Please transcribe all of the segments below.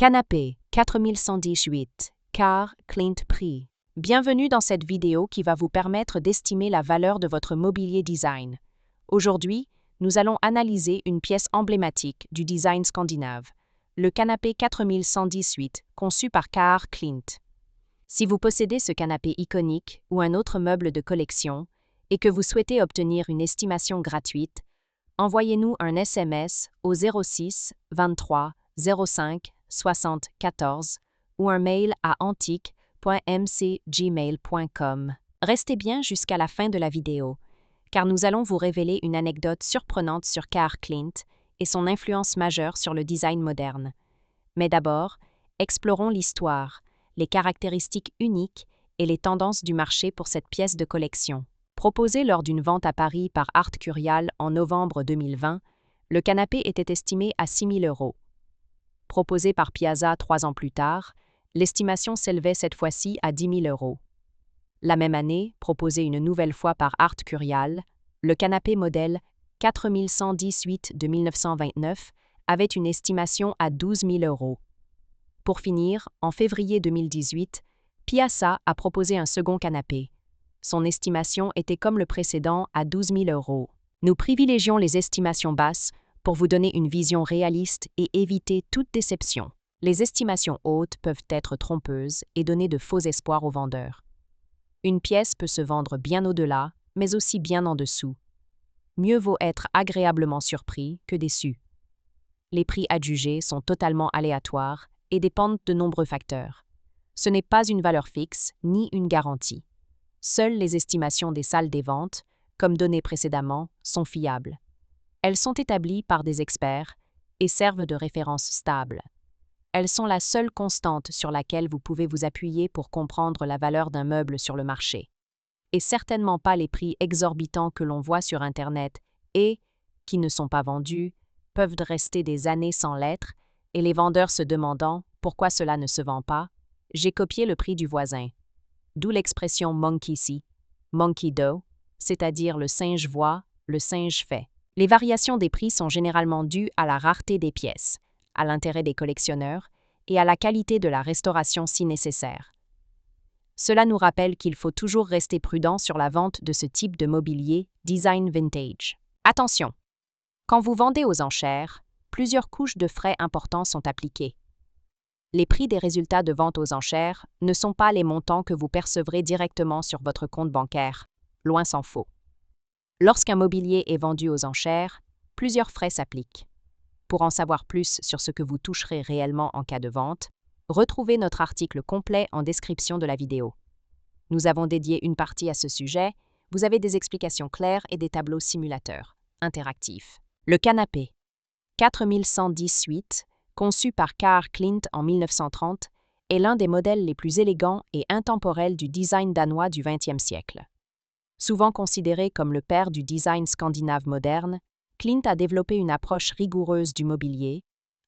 Canapé 4118, Carr Clint Prix. Bienvenue dans cette vidéo qui va vous permettre d'estimer la valeur de votre mobilier design. Aujourd'hui, nous allons analyser une pièce emblématique du design scandinave, le canapé 4118, conçu par Carr Clint. Si vous possédez ce canapé iconique ou un autre meuble de collection et que vous souhaitez obtenir une estimation gratuite, envoyez-nous un SMS au 06 23 05 60 14 ou un mail à antique.mcgmail.com. Restez bien jusqu'à la fin de la vidéo, car nous allons vous révéler une anecdote surprenante sur Carr Clint et son influence majeure sur le design moderne. Mais d'abord, explorons l'histoire, les caractéristiques uniques et les tendances du marché pour cette pièce de collection. Proposé lors d'une vente à Paris par Art Curial en novembre 2020, le canapé était estimé à 6 000 €. Proposé par Piazza 3 ans plus tard, l'estimation s'élevait cette fois-ci à 10 000 €. La même année, proposé une nouvelle fois par Art Curial, le canapé modèle 4118 de 1929 avait une estimation à 12 000 €. Pour finir, en février 2018, Piazza a proposé un second canapé. Son estimation était comme le précédent à 12 000 €. Nous privilégions les estimations basses pour vous donner une vision réaliste et éviter toute déception. Les estimations hautes peuvent être trompeuses et donner de faux espoirs aux vendeurs. Une pièce peut se vendre bien au-delà, mais aussi bien en dessous. Mieux vaut être agréablement surpris que déçu. Les prix adjugés sont totalement aléatoires et dépendent de nombreux facteurs. Ce n'est pas une valeur fixe ni une garantie. Seules les estimations des salles des ventes, comme donné précédemment, sont fiables. Elles sont établies par des experts et servent de référence stable. Elles sont la seule constante sur laquelle vous pouvez vous appuyer pour comprendre la valeur d'un meuble sur le marché. Et certainement pas les prix exorbitants que l'on voit sur Internet et, qui ne sont pas vendus, peuvent rester des années sans l'être, et les vendeurs se demandant pourquoi cela ne se vend pas. J'ai copié le prix du voisin. D'où l'expression monkey see, monkey do, c'est-à-dire le singe voit, le singe fait. Les variations des prix sont généralement dues à la rareté des pièces, à l'intérêt des collectionneurs et à la qualité de la restauration si nécessaire. Cela nous rappelle qu'il faut toujours rester prudent sur la vente de ce type de mobilier design vintage. Attention! Quand vous vendez aux enchères, plusieurs couches de frais importants sont appliquées. Les prix des résultats de vente aux enchères ne sont pas les montants que vous percevrez directement sur votre compte bancaire, loin s'en faut. Lorsqu'un mobilier est vendu aux enchères, plusieurs frais s'appliquent. Pour en savoir plus sur ce que vous toucherez réellement en cas de vente, retrouvez notre article complet en description de la vidéo. Nous avons dédié une partie à ce sujet. Vous avez des explications claires et des tableaux simulateurs interactifs. Le canapé 4118, conçu par Carr Clint en 1930, est l'un des modèles les plus élégants et intemporels du design danois du XXe siècle. Souvent considéré comme le père du design scandinave moderne, Clint a développé une approche rigoureuse du mobilier,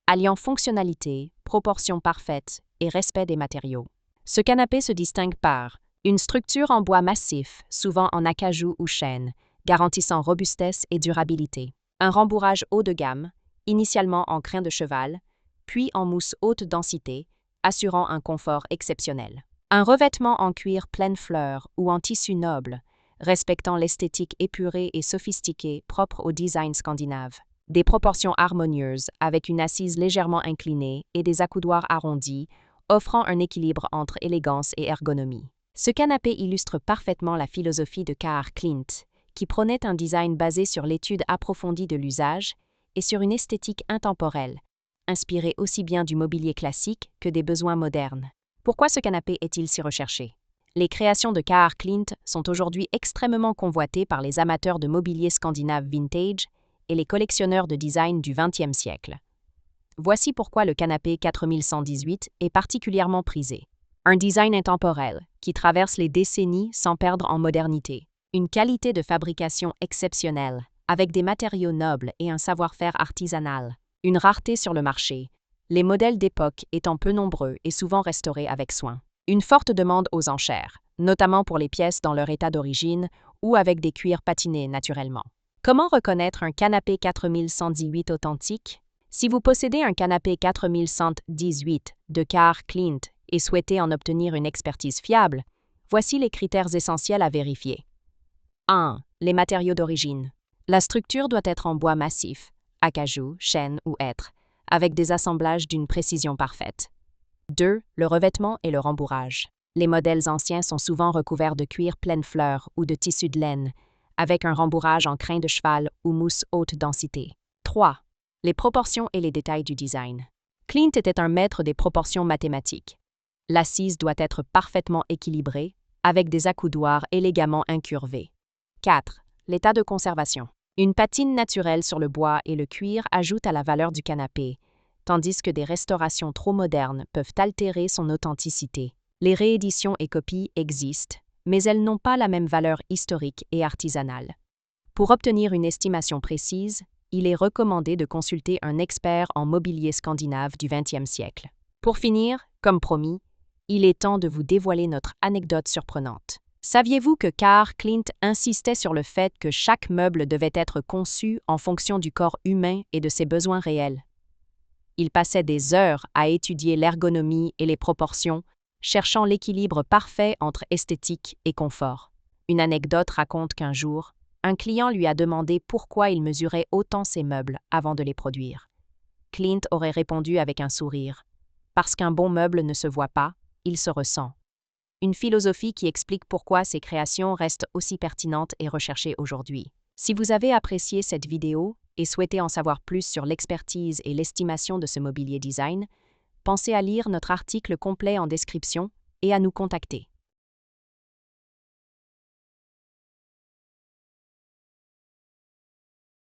alliant fonctionnalité, proportions parfaites et respect des matériaux. Ce canapé se distingue par une structure en bois massif, souvent en acajou ou chêne, garantissant robustesse et durabilité. Un rembourrage haut de gamme, initialement en crin de cheval, puis en mousse haute densité, assurant un confort exceptionnel. Un revêtement en cuir pleine fleur ou en tissu noble, respectant l'esthétique épurée et sophistiquée propre au design scandinave. Des proportions harmonieuses avec une assise légèrement inclinée et des accoudoirs arrondis, offrant un équilibre entre élégance et ergonomie. Ce canapé illustre parfaitement la philosophie de Carr Clint, qui prônait un design basé sur l'étude approfondie de l'usage et sur une esthétique intemporelle, inspirée aussi bien du mobilier classique que des besoins modernes. Pourquoi ce canapé est-il si recherché? Les créations de Carr Clint sont aujourd'hui extrêmement convoitées par les amateurs de mobilier scandinave vintage et les collectionneurs de design du XXe siècle. Voici pourquoi le canapé 4118 est particulièrement prisé. Un design intemporel qui traverse les décennies sans perdre en modernité. Une qualité de fabrication exceptionnelle, avec des matériaux nobles et un savoir-faire artisanal. Une rareté sur le marché, les modèles d'époque étant peu nombreux et souvent restaurés avec soin. Une forte demande aux enchères, notamment pour les pièces dans leur état d'origine ou avec des cuirs patinés naturellement. Comment reconnaître un canapé 4118 authentique? Si vous possédez un canapé 4118 de Carr Clint et souhaitez en obtenir une expertise fiable, voici les critères essentiels à vérifier. 1. Les matériaux d'origine. La structure doit être en bois massif, acajou, chêne ou hêtre, avec des assemblages d'une précision parfaite. 2. Le revêtement et le rembourrage. Les modèles anciens sont souvent recouverts de cuir pleine fleur ou de tissu de laine, avec un rembourrage en crin de cheval ou mousse haute densité. 3. Les proportions et les détails du design. Clint était un maître des proportions mathématiques. L'assise doit être parfaitement équilibrée, avec des accoudoirs élégamment incurvés. 4. L'état de conservation. Une patine naturelle sur le bois et le cuir ajoute à la valeur du canapé, tandis que des restaurations trop modernes peuvent altérer son authenticité. Les rééditions et copies existent, mais elles n'ont pas la même valeur historique et artisanale. Pour obtenir une estimation précise, il est recommandé de consulter un expert en mobilier scandinave du XXe siècle. Pour finir, comme promis, il est temps de vous dévoiler notre anecdote surprenante. Saviez-vous que Carr Clint insistait sur le fait que chaque meuble devait être conçu en fonction du corps humain et de ses besoins réels? Il passait des heures à étudier l'ergonomie et les proportions, cherchant l'équilibre parfait entre esthétique et confort. Une anecdote raconte qu'un jour, un client lui a demandé pourquoi il mesurait autant ses meubles avant de les produire. Clint aurait répondu avec un sourire: « Parce qu'un bon meuble ne se voit pas, il se ressent. » Une philosophie qui explique pourquoi ces créations restent aussi pertinentes et recherchées aujourd'hui. Si vous avez apprécié cette vidéo et souhaitez en savoir plus sur l'expertise et l'estimation de ce mobilier design, pensez à lire notre article complet en description et à nous contacter.